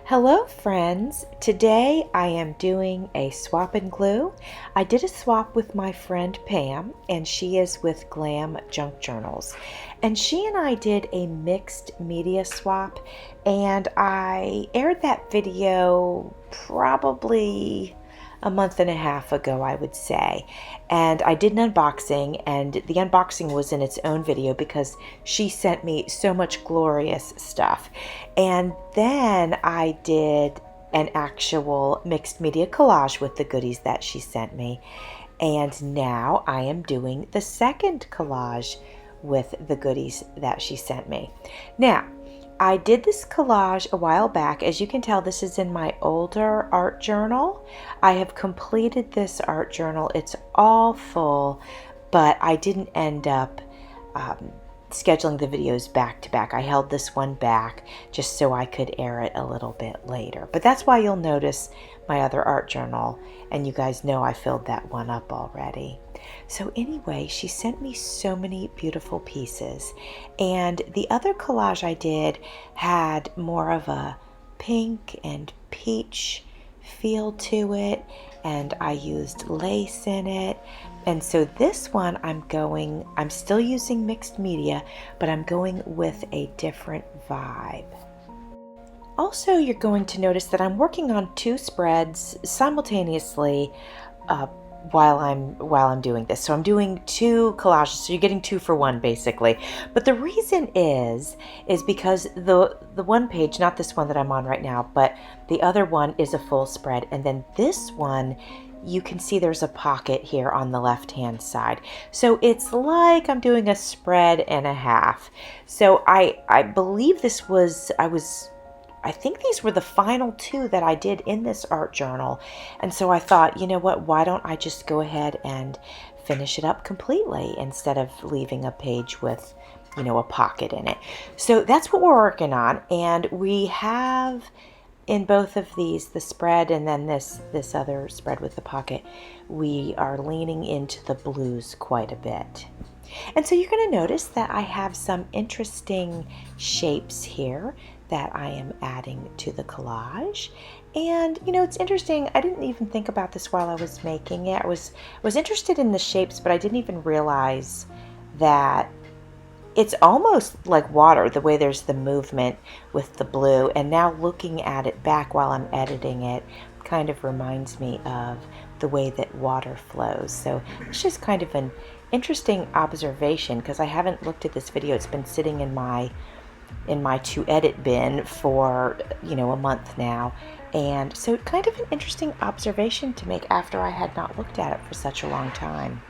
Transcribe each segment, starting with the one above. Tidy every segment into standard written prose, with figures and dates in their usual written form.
Hello friends, today I am doing a swap and glue. I did a swap with my friend Pam and she is with Glam Junk Journals. And she and I did a mixed media swap and I aired that video probably a month and a half ago, I would say. And I did an unboxing, and the unboxing was in its own video because she sent me so much glorious stuff. And then I did an actual mixed media collage with the goodies that she sent me. And now I am doing the second collage with the goodies that she sent me. Now, I did this collage a while back. As you can tell, this is in my older art journal. I have completed this art journal. It's all full, but I didn't end up scheduling the videos back to back. I held this one back just so I could air it a little bit later. But that's why you'll notice my other art journal, and you guys know I filled that one up already. So anyway, she sent me so many beautiful pieces, and the other collage I did had more of a pink and peach feel to it, and I used lace in it. And so this one I'm still using mixed media, but I'm going with a different vibe. Also, you're going to notice that I'm working on two spreads simultaneously while I'm doing this. So I'm doing two collages, so you're getting two for one basically. But the reason is because the one page, not this one that I'm on right now, but the other one is a full spread, and then this one you can see there's a pocket here on the left hand side. So it's like I'm doing a spread and a half. So I believe I think these were the final two that I did in this art journal. And so I thought, you know what, why don't I just go ahead and finish it up completely instead of leaving a page with, a pocket in it. So that's what we're working on. And we have in both of these, the spread and then this other spread with the pocket, we are leaning into the blues quite a bit. And so you're going to notice that I have some interesting shapes here that I am adding to the collage. And it's interesting, I didn't even think about this while I was making it. I was interested in the shapes, but I didn't even realize that it's almost like water, the way there's the movement with the blue. And now looking at it back while I'm editing it kind of reminds me of the way that water flows. So it's just kind of an interesting observation because I haven't looked at this video. It's been sitting in my to edit bin for a month now, and so kind of an interesting observation to make after I had not looked at it for such a long time.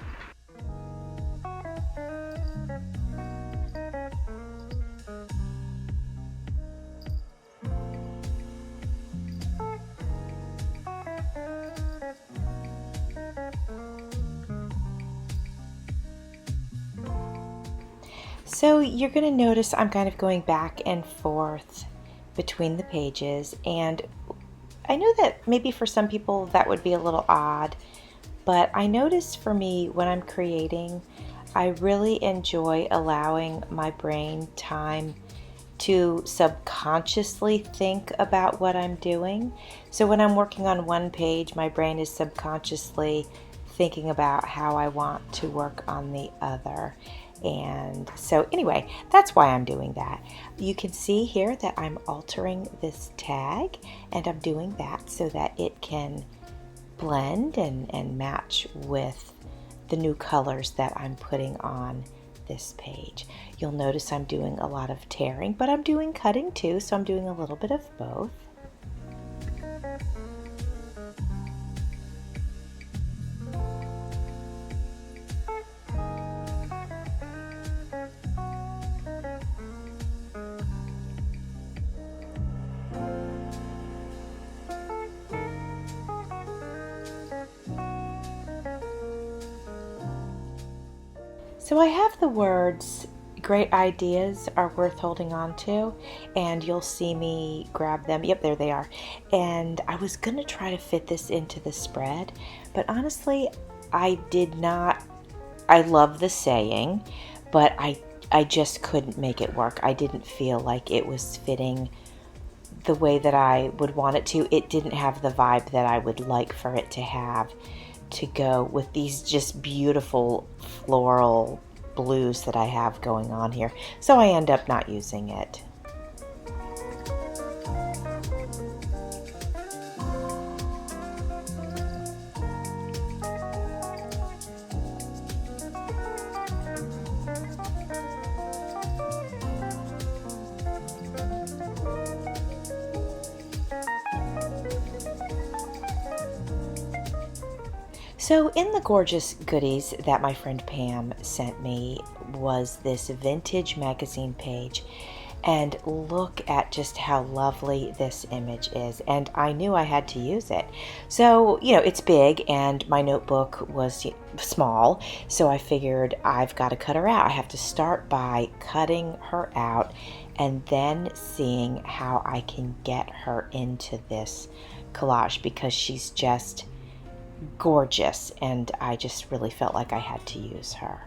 So you're going to notice I'm kind of going back and forth between the pages, and I know that maybe for some people that would be a little odd, but I notice for me when I'm creating, I really enjoy allowing my brain time to subconsciously think about what I'm doing. So when I'm working on one page, my brain is subconsciously thinking about how I want to work on the other. And so anyway, that's why I'm doing that. You can see here that I'm altering this tag, and I'm doing that so that it can blend and match with the new colors that I'm putting on this page. You'll notice I'm doing a lot of tearing, but I'm doing cutting too, so I'm doing a little bit of both. So I have the words, great ideas are worth holding on to, and you'll see me grab them. Yep, there they are. And I was going to try to fit this into the spread, but honestly, I did not. I love the saying, but I just couldn't make it work. I didn't feel like it was fitting the way that I would want it to. It didn't have the vibe that I would like for it to have, to go with these just beautiful floral blues that I have going on here. So I end up not using it. So in the gorgeous goodies that my friend Pam sent me was this vintage magazine page, and look at just how lovely this image is, and I knew I had to use it. So, it's big and my notebook was small, so I figured I've got to cut her out. I have to start by cutting her out and then seeing how I can get her into this collage, because she's just gorgeous, and I just really felt like I had to use her.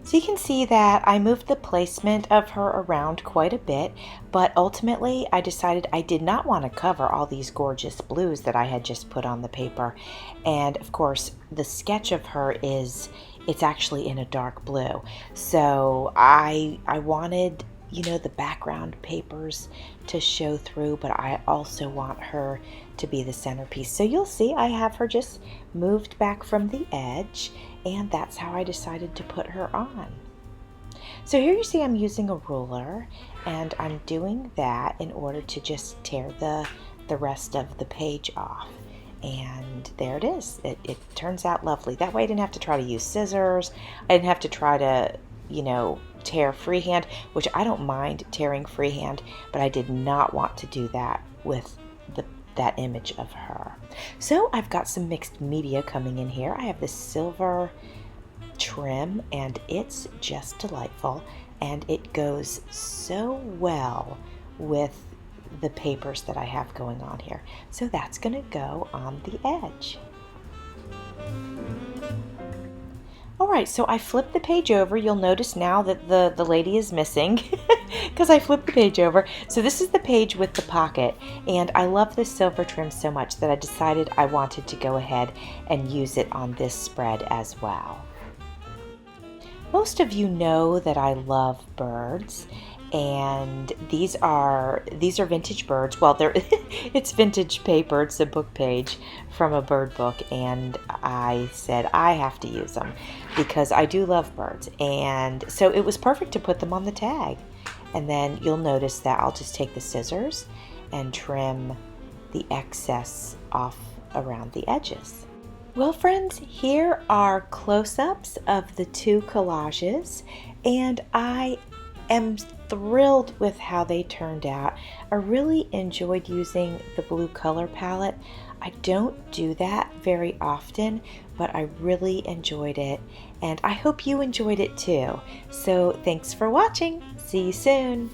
So you can see that I moved the placement of her around quite a bit, but ultimately I decided I did not want to cover all these gorgeous blues that I had just put on the paper. And of course the sketch of her it's actually in a dark blue. So I wanted the background papers to show through, but I also want her to be the centerpiece. So you'll see I have her just moved back from the edge, and that's how I decided to put her on. So here you see I'm using a ruler, and I'm doing that in order to just tear the rest of the page off. And there it is. It turns out lovely. That way I didn't have to try to use scissors. I didn't have to try to, tear freehand, which I don't mind tearing freehand, but I did not want to do that with that image of her. So I've got some mixed media coming in here. I have this silver trim, and it's just delightful, and it goes so well with the papers that I have going on here. So that's going to go on the edge. Alright, so I flipped the page over. You'll notice now that the lady is missing because I flipped the page over. So this is the page with the pocket, and I love this silver trim so much that I decided I wanted to go ahead and use it on this spread as well. Most of you know that I love birds, and these are vintage birds. Well, it's vintage paper. It's a book page from a bird book, and I said I have to use them because I do love birds, and so it was perfect to put them on the tag. And then you'll notice that I'll just take the scissors and trim the excess off around the edges. Well, friends, here are close-ups of the two collages, and I am thrilled with how they turned out. I really enjoyed using the blue color palette. I don't do that very often, but I really enjoyed it, and I hope you enjoyed it too. So thanks for watching. See you soon.